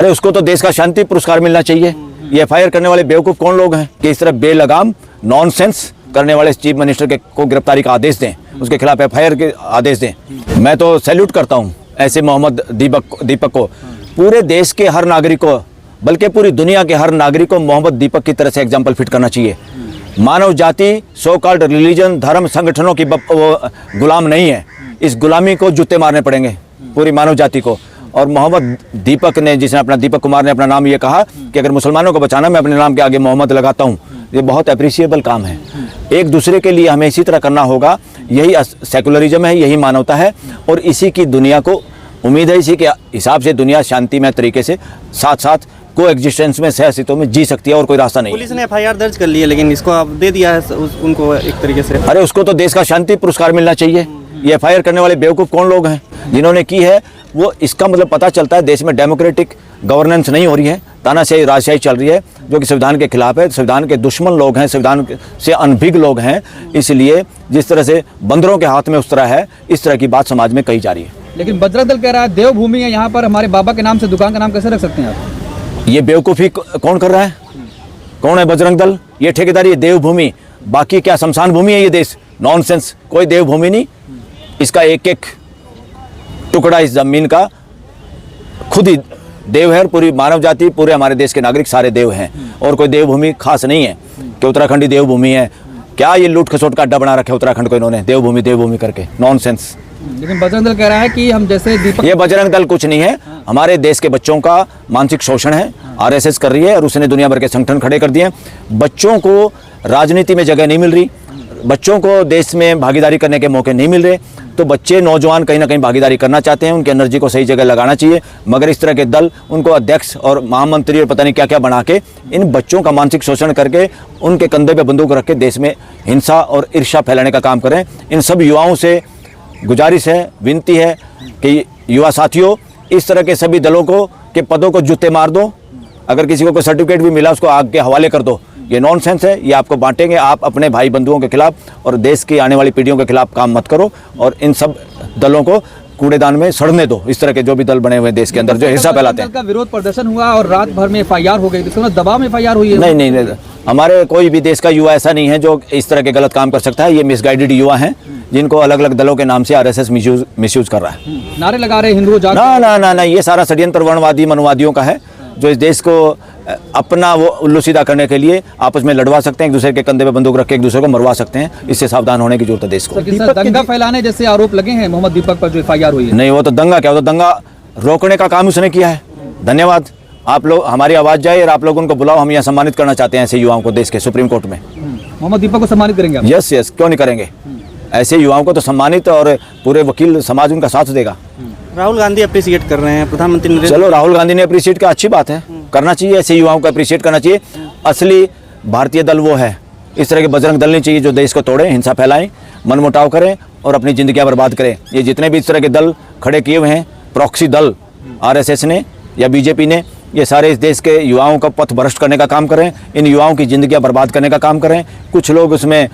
अरे उसको तो देश का शांति पुरस्कार मिलना चाहिए। ये FIR करने वाले बेवकूफ़ कौन लोग हैं कि इस तरह बेलगाम नॉनसेंस करने वाले चीफ मिनिस्टर के को गिरफ्तारी का आदेश दें, उसके खिलाफ FIR के आदेश दें। मैं तो सैल्यूट करता हूँ ऐसे मोहम्मद दीपक को। पूरे देश के हर नागरिक को, बल्कि पूरी दुनिया के हर नागरिक को मोहम्मद दीपक की तरह से एग्जाम्पल फिट करना चाहिए। मानव जाति सो कॉल्ड रिलीजन, धर्म, संगठनों की गुलाम नहीं है। इस गुलामी को जूते मारने पड़ेंगे पूरी मानव जाति को। और मोहम्मद दीपक ने, जिसने अपना दीपक कुमार ने अपना नाम ये कहा कि अगर मुसलमानों को बचाना मैं अपने नाम के आगे मोहम्मद लगाता हूँ, ये बहुत अप्रिशिएबल काम है। एक दूसरे के लिए हमें इसी तरह करना होगा। यही सेकुलरिज्म है, यही मानवता है। और इसी की दुनिया को उम्मीद है, इसी के हिसाब से दुनिया शांतिमय तरीके से साथ साथ को एग्जिस्टेंस में सह अस्तित्व में जी सकती है और कोई रास्ता नहीं। पुलिस ने FIR दर्ज कर ली है, लेकिन इसको आप दे दिया है उनको एक तरीके से। अरे उसको तो देश का शांति पुरस्कार मिलना चाहिए। ये FIR करने वाले बेवकूफ़ कौन लोग हैं जिन्होंने की है, वो इसका मतलब पता चलता है देश में डेमोक्रेटिक गवर्नेंस नहीं हो रही है, तानाशाही राजशाही चल रही है, जो कि संविधान के खिलाफ है। संविधान के दुश्मन लोग हैं, संविधान से अनभिज्ञ लोग हैं। इसलिए जिस तरह से बंदरों के हाथ में उस तरह है, इस तरह की बात समाज में कही जा रही है। लेकिन बजरंग दल कह रहा है देवभूमि है, यहाँ पर हमारे बाबा के नाम से दुकान का नाम कैसे रख सकते हैं आप? ये बेवकूफ़ी कौन कर रहा है? कौन है बजरंग दल? ये ठेकेदारी है देवभूमि, बाकी क्या शमशान भूमि है ये देश? नॉनसेंस, कोई देवभूमि नहीं। इसका एक एक टुकड़ा इस जमीन का खुद ही देव है। और पूरी मानव जाति, पूरे हमारे देश के नागरिक सारे देव हैं, और कोई देवभूमि खास नहीं है कि उत्तराखंड ही देवभूमि है। क्या ये लूट खसोट का अड्डा बना रखा है उत्तराखंड को इन्होंने, देवभूमि करके? नॉनसेंस। लेकिन बजरंग दल कह रहा है कि हम जैसे दीपक, ये बजरंग दल कुछ नहीं है, हमारे देश के बच्चों का मानसिक शोषण है। RSS कर रही है और उसने दुनिया भर के संगठन खड़े कर दिए। बच्चों को राजनीति में जगह नहीं मिल रही, बच्चों को देश में भागीदारी करने के मौके नहीं मिल रहे। तो बच्चे, नौजवान कहीं ना कहीं भागीदारी करना चाहते हैं, उनकी एनर्जी को सही जगह लगाना चाहिए। मगर इस तरह के दल उनको अध्यक्ष और महामंत्री और पता नहीं क्या क्या बना के इन बच्चों का मानसिक शोषण करके उनके कंधे पे बंदूक रख के देश में हिंसा और ईर्ष्या फैलाने का काम करें। इन सब युवाओं से गुजारिश है, विनती है कि युवा साथियों, इस तरह के सभी दलों को के पदों को जूते मार दो। अगर किसी को कोई सर्टिफिकेट भी मिला उसको आग के हवाले कर दो। ये नॉनसेंस है, ये आपको बांटेंगे। आप अपने भाई बंधुओं के खिलाफ और देश की आने वाली पीढ़ियों के खिलाफ काम मत करो, और इन सब दलों को कूड़ेदान में सड़ने दो। इस तरह के जो भी दल बने हुए देश के अंदर जो हिस्सा फैलाते हैं। का विरोध प्रदर्शन हुआ और रात भर में FIR हो गई, तो दबाव में FIR हुई है? नहीं, हमारे कोई भी देश का युवा ऐसा नहीं है जो इस तरह के गलत काम कर सकता है। ये मिसगाइडेड युवा हैं जिनको अलग अलग दलों के नाम से RSS मिसयूज कर रहा है। नारे लगा रहे हिंदुओं ना, ये सारा षड्यंत्र वर्णवादी मनवादियों का है, जो इस देश को अपना वो उल्लू सीधा करने के लिए आपस में लड़वा सकते हैं, एक दूसरे के कंधे पे बंदूक रख के एक दूसरे को मरवा सकते हैं। इससे सावधान होने की जरूरत है देश को। दंगा फैलाने जैसे आरोप लगे हैं मोहम्मद दीपक पर, जो FIR हुई है। नहीं, वो तो दंगा क्या, वो तो दंगा रोकने का काम उसने किया है। धन्यवाद, आप लोग हमारी आवाज़ जाए और आप लोग उनको बुलाओ। हम यहाँ सम्मानित करना चाहते हैं ऐसे युवाओं को देश के सुप्रीम कोर्ट में। मोहम्मद दीपक को सम्मानित करेंगे आप? यस, क्यों नहीं करेंगे। ऐसे युवाओं को तो सम्मानित, और पूरे वकील समाज उनका साथ देगा। राहुल गांधी अप्रिशिएट कर रहे हैं प्रधानमंत्री। चलो, राहुल गांधी ने अप्रिशिएट किया, अच्छी बात है, करना चाहिए। ऐसे युवाओं को अप्रिशिएट करना चाहिए। असली भारतीय दल वो है। इस तरह के बजरंग दल नहीं चाहिए जो देश को तोड़ें, हिंसा फैलाएं, मनमुटाव करें और अपनी जिंदगियां बर्बाद करें। ये जितने भी इस तरह के दल खड़े किए हुए हैं, प्रॉक्सी दल RSS ने या BJP ने, ये सारे इस देश के युवाओं का पथ भ्रष्ट करने का काम करें, इन युवाओं की ज़िंदगियां बर्बाद करने का काम करें। कुछ लोग उसमें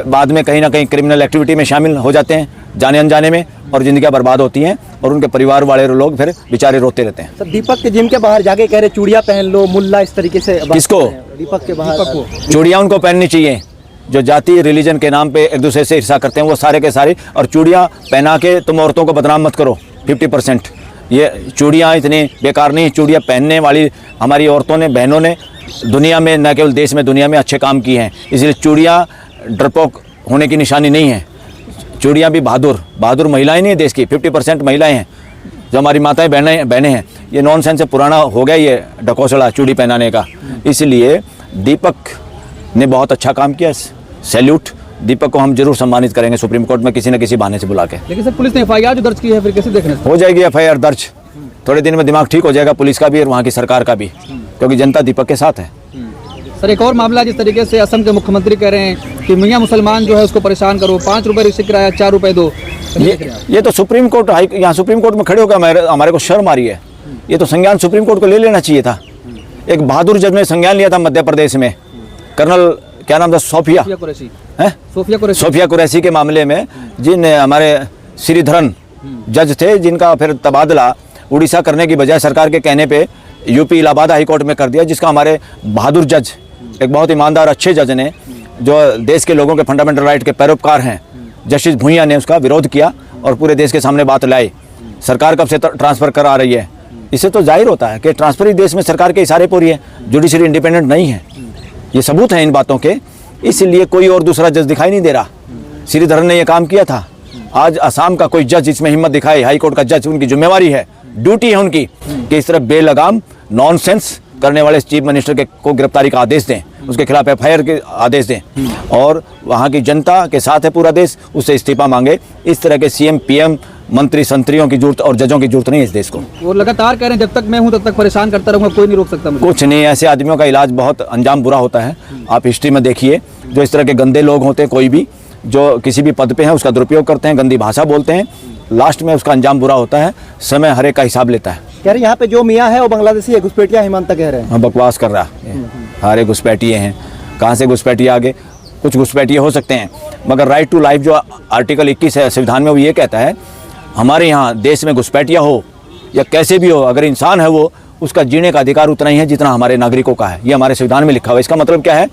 बाद में कहीं ना कहीं क्रिमिनल एक्टिविटी में शामिल हो जाते हैं जाने अनजाने में, और ज़िंदगियां बर्बाद होती हैं, और उनके परिवार वाले लोग फिर बेचारे रोते रहते हैं। सर, दीपक के जिम के बाहर जाके कह रहे चूड़ियाँ पहन लो, मुल्ला, इस तरीके से। किसको? दीपक के बाहर। दीपक को चूड़ियाँ उनको पहननी चाहिए। जो जाति रिलीजन के नाम पे एक दूसरे से ईर्ष्या करते हैं वो सारे के सारे। और चूड़ियाँ पहना के तुम औरतों को बदनाम मत करो। 50% ये चूड़ियाँ इतनी बेकार नहीं। चूड़ियाँ पहनने वाली हमारी औरतों ने, बहनों ने दुनिया में, न केवल देश में, दुनिया में अच्छे काम किए हैं। इसलिए चूड़ियाँ डरपोक होने की निशानी नहीं है। चूड़ियाँ भी बहादुर महिलाएं नहीं है देश की। 50% महिलाएं हैं जो हमारी माताएं बहनें हैं। ये नॉनसेंस से पुराना हो गया ये ढकोसला चूड़ी पहनाने का। इसलिए दीपक ने बहुत अच्छा काम किया, सैल्यूट। दीपक को हम जरूर सम्मानित करेंगे सुप्रीम कोर्ट में किसी न किसी बहाने से बुला के। लेकिन सर, पुलिस ने FIR जो दर्ज की है, फिर कैसे देखने? हो जाएगी FIR दर्ज, थोड़े दिन में दिमाग ठीक हो जाएगा पुलिस का भी और वहाँ की सरकार का भी, क्योंकि जनता दीपक के साथ है। सर, एक और मामला, जिस तरीके से असम के मुख्यमंत्री कह रहे हैं कि मियाँ मुसलमान जो है उसको परेशान करो, 5 रुपये रिक्शा किराया, 4 रुपये दो। ये तो सुप्रीम कोर्ट, यहाँ सुप्रीम कोर्ट में खड़े होकर हमारे को शर्म आ रही है। ये तो संज्ञान सुप्रीम कोर्ट को ले लेना चाहिए था। एक बहादुर जज ने संज्ञान लिया था मध्य प्रदेश में, कर्नल क्या नाम था, सोफिया कुरैशी के मामले में, जिन हमारे श्रीधरन जज थे, जिनका फिर तबादला उड़ीसा करने की बजाय सरकार के कहने पे यूपी इलाहाबाद हाई कोर्ट में कर दिया, जिसका हमारे बहादुर जज, एक बहुत ईमानदार अच्छे जज ने, जो देश के लोगों के फंडामेंटल राइट के पैरोकार हैं, जस्टिस भुइयां ने उसका विरोध किया और पूरे देश के सामने बात लाई। सरकार कब से ट्रांसफ़र करा रही है, इससे तो जाहिर होता है कि ट्रांसफ़र ही देश में सरकार के इशारे पर ही है, जुडिशरी इंडिपेंडेंट नहीं है। ये सबूत हैं इन बातों के, इसलिए कोई और दूसरा जज दिखाई नहीं दे रहा। श्रीधरन ने यह काम किया था, आज असम का कोई जज इसमें हिम्मत दिखाए, हाई कोर्ट का जज, उनकी जिम्मेवारी है, ड्यूटी है उनकी कि इस तरह बेलगाम नॉनसेंस करने वाले चीफ मिनिस्टर को गिरफ्तारी का आदेश दें, उसके खिलाफ एफआईआर के आदेश दें और वहाँ की जनता के साथ है पूरा देश, उससे इस्तीफा मांगे। इस तरह के सीएम पीएम मंत्री संतरियों की जरूरत और जजों की जरूरत नहीं है इस देश को। वो लगातार कह रहे हैं जब तक मैं हूं तब तक परेशान करता रहूंगा, कोई नहीं रोक सकता मुझे। कुछ नहीं, ऐसे आदमियों का इलाज बहुत अंजाम बुरा होता है। आप हिस्ट्री में देखिए, जो इस तरह के गंदे लोग होते हैं, कोई भी जो किसी भी पद पे हैं उसका दुरुपयोग करते हैं, गंदी भाषा बोलते हैं, लास्ट में उसका अंजाम बुरा होता है। समय हर एक का हिसाब लेता है। कह रहे यहाँ पे जो मियाँ है वो बांग्लादेशी है, घुसपैठिया हिमांता कह रहे हैं। हाँ, बकवास कर रहा है, हर एक घुसपैठिए हैं। कहाँ से घुसपैठिए आ गए? कुछ घुसपैठिए हो सकते हैं, मगर राइट टू लाइफ जो आर्टिकल 21 है संविधान में, वो ये कहता है हमारे यहाँ देश में घुसपैठिया हो या कैसे भी हो, अगर इंसान है वो, उसका जीने का अधिकार उतना ही है जितना हमारे नागरिकों का है। ये हमारे संविधान में लिखा हुआ है। इसका मतलब क्या है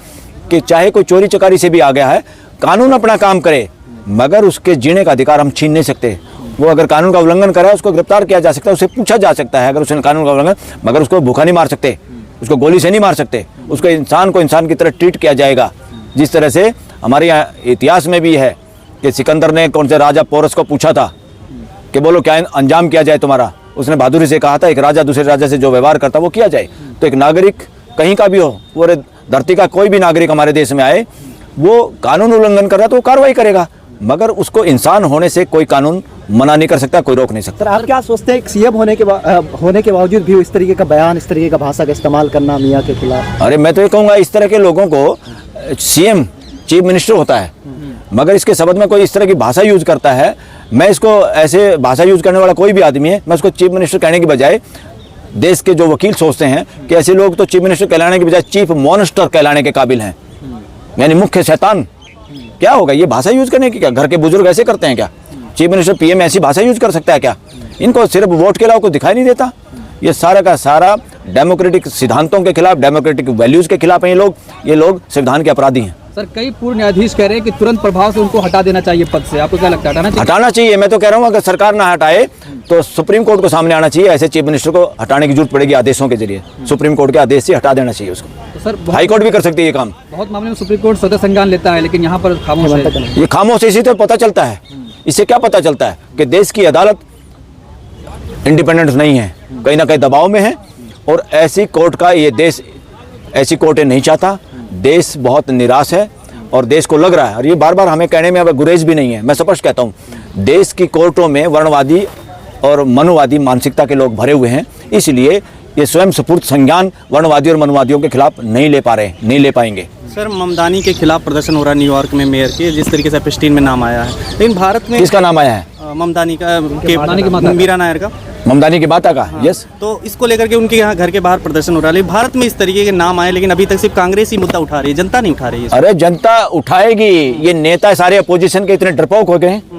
कि चाहे कोई चोरी चकारी से भी आ गया है, कानून अपना काम करे, मगर उसके जीने का अधिकार हम छीन नहीं सकते। वो अगर कानून का उल्लंघन करे उसको गिरफ्तार किया जा सकता है, उससे पूछा जा सकता है अगर उसने कानून का उल्लंघन, मगर उसको भूखा नहीं मार सकते, उसको गोली से नहीं मार सकते, उसको इंसान को इंसान की तरह ट्रीट किया जाएगा। जिस तरह से हमारे यहाँ इतिहास में भी है कि सिकंदर ने कौन से राजा पोरस को पूछा था कि बोलो क्या अंजाम किया जाए तुम्हारा, उसने बहादुरी से कहा था एक राजा दूसरे राजा से जो व्यवहार करता वो किया जाए। तो एक नागरिक कहीं का भी हो, पूरे धरती का कोई भी नागरिक हमारे देश में आए, वो कानून उल्लंघन कर रहा तो वो कार्रवाई करेगा, मगर उसको इंसान होने से कोई कानून मना नहीं कर सकता, कोई रोक नहीं सकता। सर आप क्या सोचते हैं सीएम होने के बावजूद भी इस तरीके का बयान, इस तरीके का भाषा का इस्तेमाल करना मियाँ के खिलाफ? अरे मैं तो ये कहूँगा इस तरह के लोगों को सीएम चीफ मिनिस्टर होता है, मगर इसके शब्द में कोई इस तरह की भाषा यूज करता है, मैं इसको ऐसे भाषा यूज करने वाला कोई भी आदमी है, मैं उसको चीफ मिनिस्टर कहने की बजाय देश के जो वकील सोचते हैं कि ऐसे लोग तो चीफ मिनिस्टर कहलाने की बजाय चीफ मॉन्स्टर कहलाने के काबिल हैं, यानी मुख्य शैतान। क्या होगा ये भाषा यूज करने की? क्या घर के बुजुर्ग ऐसे करते हैं क्या? चीफ मिनिस्टर पीएम ऐसी भाषा यूज कर सकता है क्या? इनको सिर्फ वोट के अलावा कुछ दिखाई नहीं देता। ये सारा का सारा डेमोक्रेटिक सिद्धांतों के खिलाफ, डेमोक्रेटिक वैल्यूज के खिलाफ हैं ये लोग संविधान के अपराधी हैं। सर कई पूर्व न्यायाधीश कह रहे हैं कि तुरंत प्रभाव से उनको हटा देना चाहिए पद से, आपको क्या लगता है? हटाना चाहिए। मैं तो कह रहा हूँ अगर सरकार ना हटाए तो सुप्रीम कोर्ट को सामने आना चाहिए, ऐसे चीफ मिनिस्टर को हटाने की जरूरत पड़ेगी आदेशों के जरिए, सुप्रीम कोर्ट के आदेश से हटा देना चाहिए उसको। तो सर हाई कोर्ट भी कर सकती है ये काम। बहुत मामले में सुप्रीम कोर्ट स्वतः संज्ञान लेता है, लेकिन यहाँ पर खामोश है। ये खामोश इसी तो पता चलता है। इससे क्या पता चलता है कि देश की अदालत इंडिपेंडेंट नहीं है, कहीं ना कहीं दबाव में है, और ऐसी कोर्ट का ये देश ऐसी कोर्टें नहीं चाहता। देश बहुत निराश है और देश को लग रहा है, और ये बार बार हमें कहने में अब गुरेज भी नहीं है, मैं स्पष्ट कहता हूँ, देश की कोर्टों में वर्णवादी और मनुवादी मानसिकता के लोग भरे हुए हैं, इसलिए ये स्वयं स्फूर्त संज्ञान वर्णवादी और मनुवादियों के खिलाफ नहीं ले पाएंगे। सर ममदानी के खिलाफ प्रदर्शन हो रहा है न्यूयॉर्क में, मेयर के, जिस तरीके से एपस्टीन में नाम आया है, लेकिन भारत में किसका नाम आया है? ममदानी का, मीरा नायर का, ममदानी की बात आगा। यस, तो इसको लेकर के उनके यहाँ घर के बाहर प्रदर्शन हो रहा है। भारत में इस तरीके के नाम आए, लेकिन अभी तक सिर्फ कांग्रेस ही मुद्दा उठा रही है, जनता नहीं उठा रही है। अरे जनता उठाएगी, ये नेता सारे अपोजिशन के इतने डरपोक हो गए हैं